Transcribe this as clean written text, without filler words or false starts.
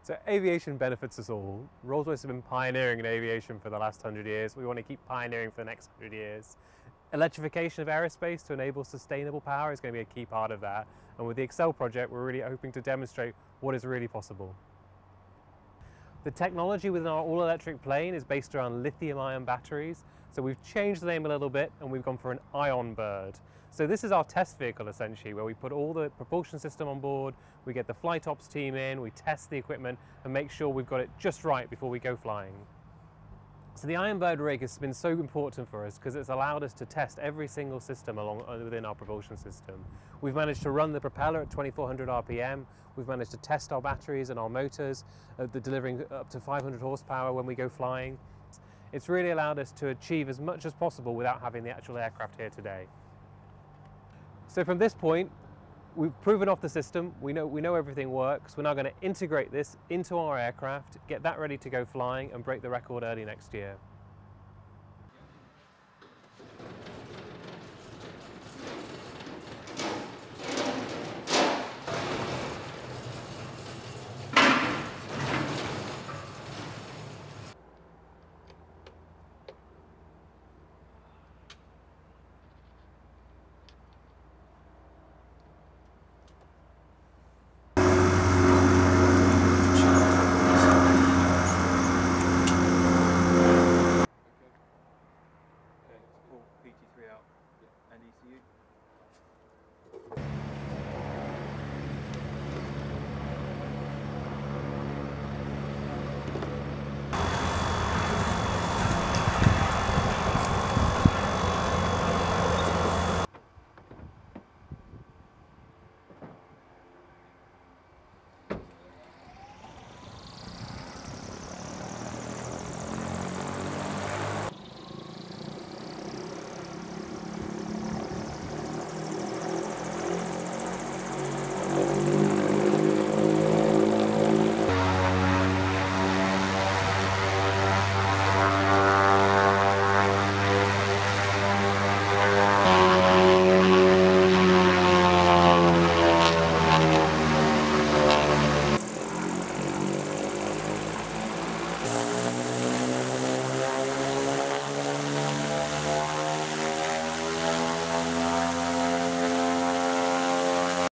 So aviation benefits us all. Rolls-Royce have been pioneering in aviation for the last 100 years. We want to keep pioneering for the next 100 years. Electrification of aerospace to enable sustainable power is going to be a key part of that. And with the ACCEL project, we're really hoping to demonstrate what is really possible. The technology within our all-electric plane is based around lithium-ion batteries. So we've changed the name a little bit and we've gone for an ion bird. So this is our test vehicle essentially, where we put all the propulsion system on board, we get the flight ops team in, we test the equipment and make sure we've got it just right before we go flying. So the Iron Bird rig has been so important for us because it's allowed us to test every single system within our propulsion system. We've managed to run the propeller at 2400 RPM, we've managed to test our batteries and our motors, delivering up to 500 horsepower when we go flying. It's really allowed us to achieve as much as possible without having the actual aircraft here today. So from this point, we've proven off the system, we know everything works. We're now going to integrate this into our aircraft, get that ready to go flying and break the record early next year.